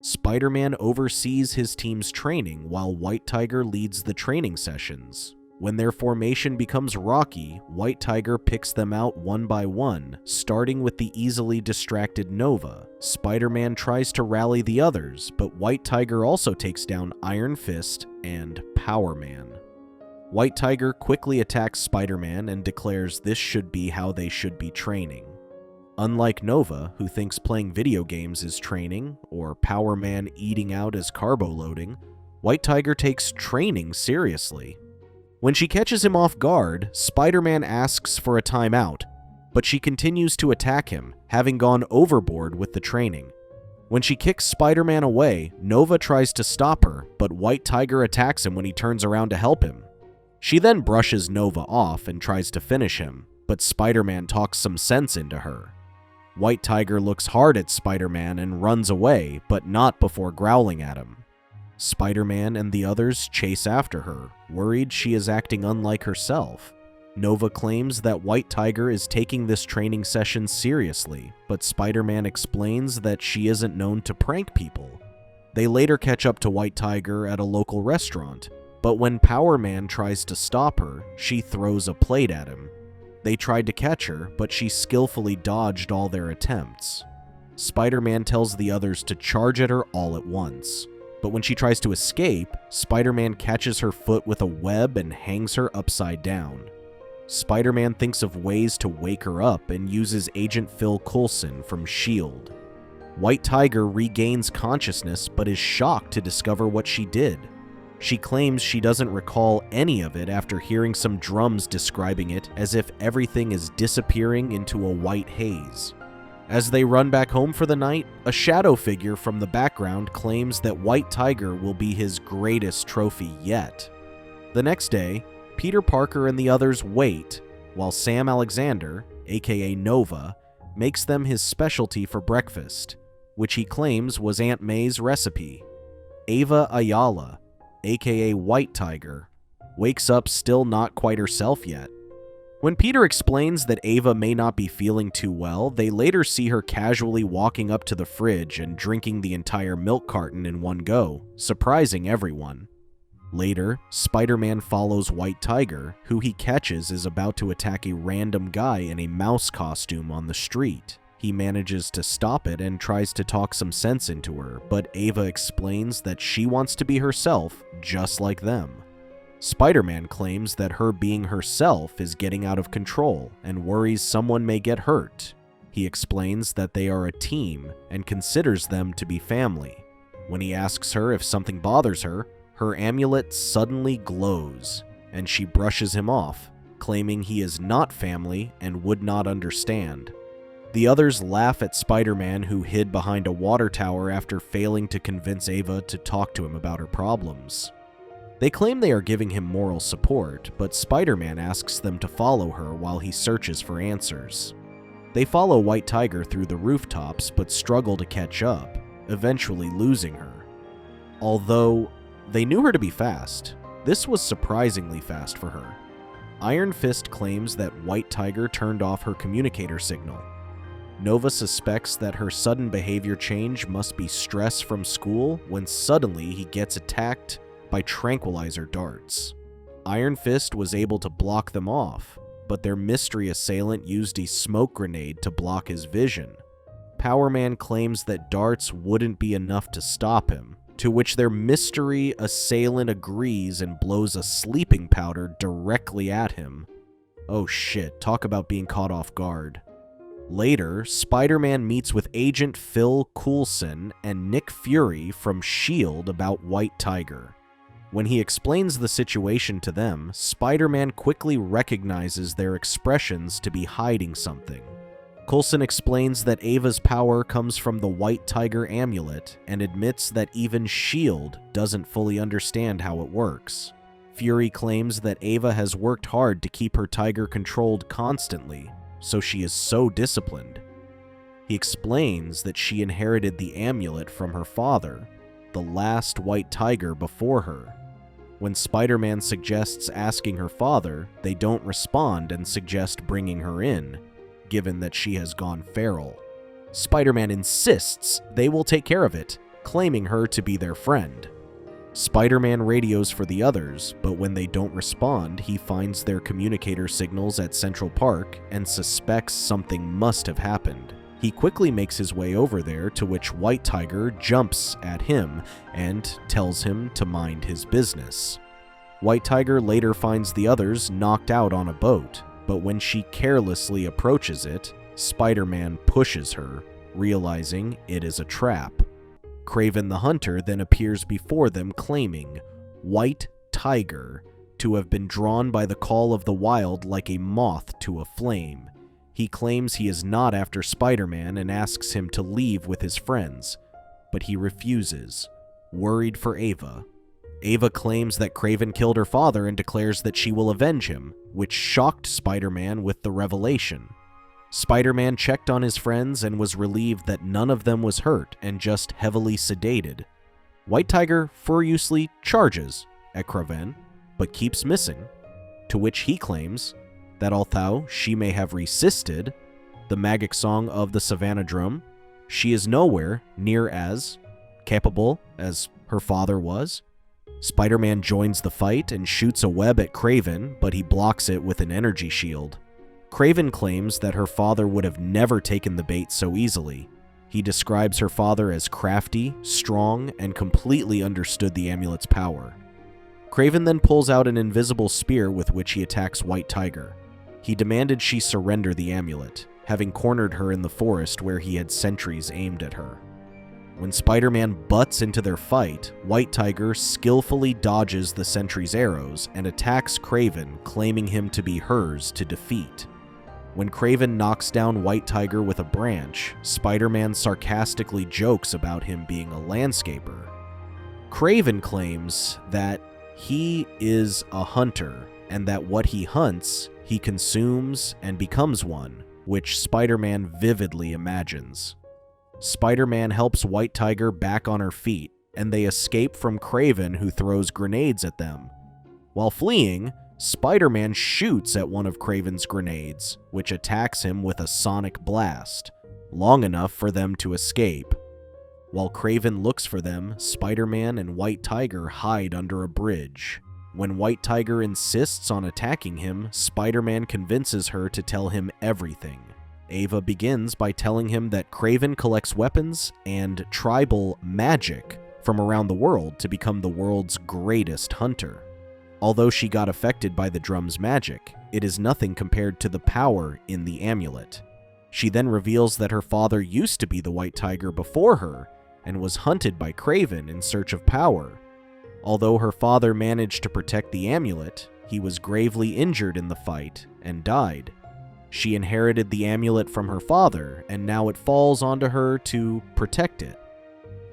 Spider-Man oversees his team's training while White Tiger leads the training sessions. When their formation becomes rocky, White Tiger picks them out one by one, starting with the easily distracted Nova. Spider-Man tries to rally the others, but White Tiger also takes down Iron Fist and Power Man. White Tiger quickly attacks Spider-Man and declares this should be how they should be training. Unlike Nova, who thinks playing video games is training, or Power Man eating out is carbo loading, White Tiger takes training seriously. When she catches him off guard, Spider-Man asks for a timeout, but she continues to attack him, having gone overboard with the training. When she kicks Spider-Man away, Nova tries to stop her, but White Tiger attacks him when he turns around to help him. She then brushes Nova off and tries to finish him, but Spider-Man talks some sense into her. White Tiger looks hard at Spider-Man and runs away, but not before growling at him. Spider-Man and the others chase after her, worried she is acting unlike herself. Nova claims that White Tiger is taking this training session seriously, but Spider-Man explains that she isn't known to prank people. They later catch up to White Tiger at a local restaurant, but when Power Man tries to stop her, she throws a plate at him. They tried to catch her, but she skillfully dodged all their attempts. Spider-Man tells the others to charge at her all at once. But when she tries to escape, Spider-Man catches her foot with a web and hangs her upside down. Spider-Man thinks of ways to wake her up and uses Agent Phil Coulson from S.H.I.E.L.D. White Tiger regains consciousness but is shocked to discover what she did. She claims she doesn't recall any of it after hearing some drums describing it as if everything is disappearing into a white haze. As they run back home for the night, a shadow figure from the background claims that White Tiger will be his greatest trophy yet. The next day, Peter Parker and the others wait, while Sam Alexander, aka Nova, makes them his specialty for breakfast, which he claims was Aunt May's recipe. Ava Ayala, aka White Tiger, wakes up still not quite herself yet. When Peter explains that Ava may not be feeling too well, they later see her casually walking up to the fridge and drinking the entire milk carton in one go, surprising everyone. Later, Spider-Man follows White Tiger, who he catches is about to attack a random guy in a mouse costume on the street. He manages to stop it and tries to talk some sense into her, but Ava explains that she wants to be herself, just like them. Spider-Man claims that her being herself is getting out of control and worries someone may get hurt. He explains that they are a team and considers them to be family. When he asks her if something bothers her, her amulet suddenly glows, and she brushes him off, claiming he is not family and would not understand. The others laugh at Spider-Man, who hid behind a water tower after failing to convince Ava to talk to him about her problems. They claim they are giving him moral support, but Spider-Man asks them to follow her while he searches for answers. They follow White Tiger through the rooftops but struggle to catch up, eventually losing her. Although they knew her to be fast, this was surprisingly fast for her. Iron Fist claims that White Tiger turned off her communicator signal. Nova suspects that her sudden behavior change must be stress from school when suddenly he gets attacked by tranquilizer darts. Iron Fist was able to block them off, but their mystery assailant used a smoke grenade to block his vision. Power Man claims that darts wouldn't be enough to stop him, to which their mystery assailant agrees and blows a sleeping powder directly at him. Oh shit, talk about being caught off guard. Later, Spider-Man meets with Agent Phil Coulson and Nick Fury from S.H.I.E.L.D. about White Tiger. When he explains the situation to them, Spider-Man quickly recognizes their expressions to be hiding something. Coulson explains that Ava's power comes from the White Tiger amulet and admits that even S.H.I.E.L.D. doesn't fully understand how it works. Fury claims that Ava has worked hard to keep her tiger controlled constantly, so she is so disciplined. He explains that she inherited the amulet from her father, the last White Tiger before her. When Spider-Man suggests asking her father, they don't respond and suggest bringing her in, given that she has gone feral. Spider-Man insists they will take care of it, claiming her to be their friend. Spider-Man radios for the others, but when they don't respond, he finds their communicator signals at Central Park and suspects something must have happened. He quickly makes his way over there, to which White Tiger jumps at him and tells him to mind his business. White Tiger later finds the others knocked out on a boat, but when she carelessly approaches it, Spider-Man pushes her, realizing it is a trap. Kraven the Hunter then appears before them claiming White Tiger to have been drawn by the call of the wild like a moth to a flame. He claims he is not after Spider-Man and asks him to leave with his friends, but he refuses, worried for Ava. Ava claims that Kraven killed her father and declares that she will avenge him, which shocked Spider-Man with the revelation. Spider-Man checked on his friends and was relieved that none of them was hurt and just heavily sedated. White Tiger furiously charges at Kraven, but keeps missing, to which he claims that although she may have resisted the magic song of the Savannah Drum, she is nowhere near as capable as her father was. Spider-Man joins the fight and shoots a web at Kraven, but he blocks it with an energy shield. Kraven claims that her father would have never taken the bait so easily. He describes her father as crafty, strong, and completely understood the amulet's power. Kraven then pulls out an invisible spear with which he attacks White Tiger. He demanded she surrender the amulet, having cornered her in the forest where he had sentries aimed at her. When Spider-Man butts into their fight, White Tiger skillfully dodges the sentry's arrows and attacks Kraven, claiming him to be hers to defeat. When Kraven knocks down White Tiger with a branch, Spider-Man sarcastically jokes about him being a landscaper. Kraven claims that he is a hunter, and that what he hunts, he consumes and becomes one, which Spider-Man vividly imagines. Spider-Man helps White Tiger back on her feet, and they escape from Kraven, who throws grenades at them. While fleeing, Spider-Man shoots at one of Kraven's grenades, which attacks him with a sonic blast, long enough for them to escape. While Kraven looks for them, Spider-Man and White Tiger hide under a bridge. When White Tiger insists on attacking him, Spider-Man convinces her to tell him everything. Ava begins by telling him that Kraven collects weapons and tribal magic from around the world to become the world's greatest hunter. Although she got affected by the drum's magic, it is nothing compared to the power in the amulet. She then reveals that her father used to be the White Tiger before her and was hunted by Kraven in search of power. Although her father managed to protect the amulet, he was gravely injured in the fight and died. She inherited the amulet from her father, and now it falls onto her to protect it.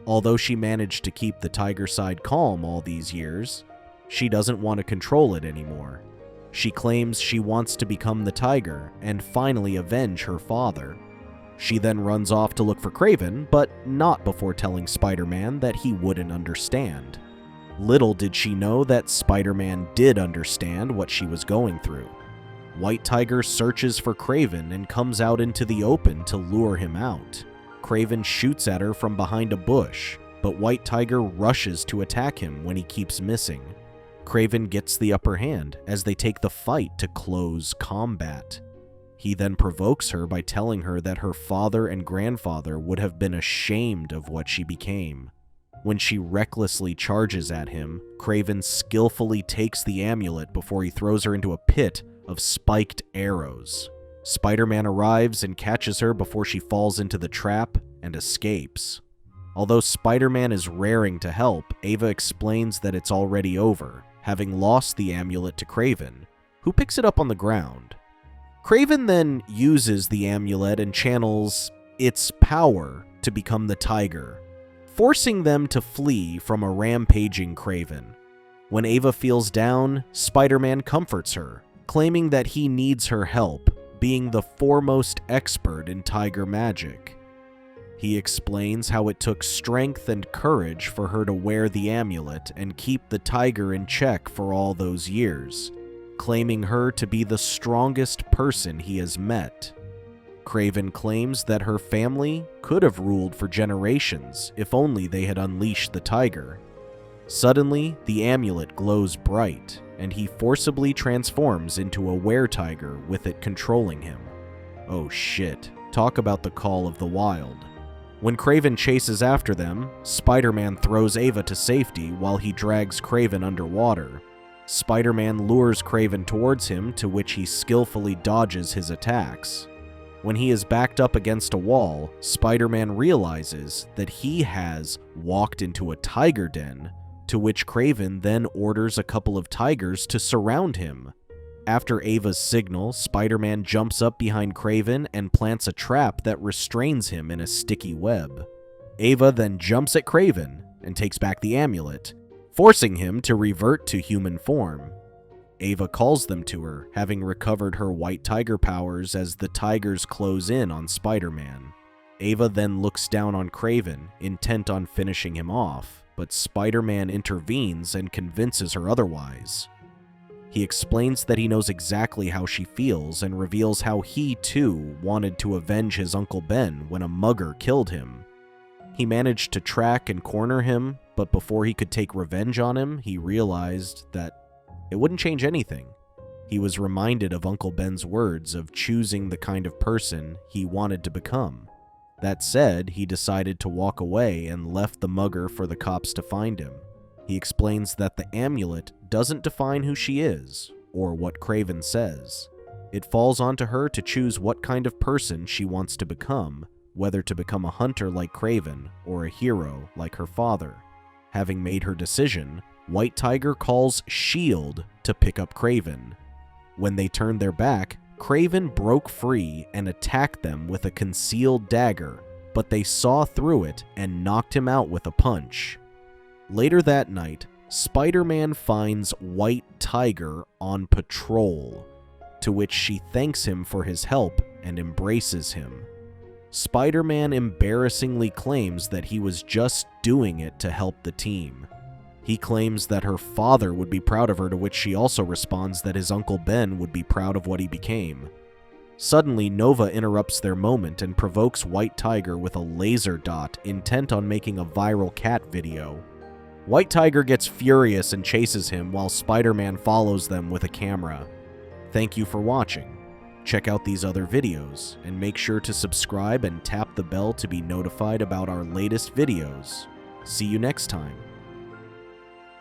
Although she managed to keep the tiger side calm all these years, she doesn't want to control it anymore. She claims she wants to become the tiger and finally avenge her father. She then runs off to look for Kraven, but not before telling Spider-Man that he wouldn't understand. Little did she know that Spider-Man did understand what she was going through. White Tiger searches for Kraven and comes out into the open to lure him out. Kraven shoots at her from behind a bush, but White Tiger rushes to attack him when he keeps missing. Kraven gets the upper hand as they take the fight to close combat. He then provokes her by telling her that her father and grandfather would have been ashamed of what she became. When she recklessly charges at him, Kraven skillfully takes the amulet before he throws her into a pit of spiked arrows. Spider-Man arrives and catches her before she falls into the trap and escapes. Although Spider-Man is raring to help, Ava explains that it's already over, having lost the amulet to Kraven, who picks it up on the ground. Kraven then uses the amulet and channels its power to become the tiger, forcing them to flee from a rampaging Kraven. When Ava feels down, Spider-Man comforts her, claiming that he needs her help, being the foremost expert in tiger magic. He explains how it took strength and courage for her to wear the amulet and keep the tiger in check for all those years, claiming her to be the strongest person he has met. Kraven claims that her family could have ruled for generations if only they had unleashed the tiger. Suddenly, the amulet glows bright, and he forcibly transforms into a were-tiger with it controlling him. Oh shit, talk about the call of the wild. When Kraven chases after them, Spider-Man throws Ava to safety while he drags Kraven underwater. Spider-Man lures Kraven towards him, to which he skillfully dodges his attacks. When he is backed up against a wall, Spider-Man realizes that he has walked into a tiger den, to which Kraven then orders a couple of tigers to surround him. After Ava's signal, Spider-Man jumps up behind Kraven and plants a trap that restrains him in a sticky web. Ava then jumps at Kraven and takes back the amulet, forcing him to revert to human form. Ava calls them to her, having recovered her white tiger powers as the tigers close in on Spider-Man. Ava then looks down on Kraven, intent on finishing him off, but Spider-Man intervenes and convinces her otherwise. He explains that he knows exactly how she feels and reveals how he, too, wanted to avenge his Uncle Ben when a mugger killed him. He managed to track and corner him, but before he could take revenge on him, he realized that it wouldn't change anything. He was reminded of Uncle Ben's words of choosing the kind of person he wanted to become. That said, he decided to walk away and left the mugger for the cops to find him. He explains that the amulet doesn't define who she is, or what Kraven says. It falls onto her to choose what kind of person she wants to become, whether to become a hunter like Kraven or a hero like her father. Having made her decision, White Tiger calls S.H.I.E.L.D. to pick up Kraven. When they turned their back, Kraven broke free and attacked them with a concealed dagger, but they saw through it and knocked him out with a punch. Later that night, Spider-Man finds White Tiger on patrol, to which she thanks him for his help and embraces him. Spider-Man embarrassingly claims that he was just doing it to help the team. He claims that her father would be proud of her, to which she also responds that his Uncle Ben would be proud of what he became. Suddenly, Nova interrupts their moment and provokes White Tiger with a laser dot intent on making a viral cat video. White Tiger gets furious and chases him while Spider-Man follows them with a camera. Thank you for watching. Check out these other videos, and make sure to subscribe and tap the bell to be notified about our latest videos. See you next time.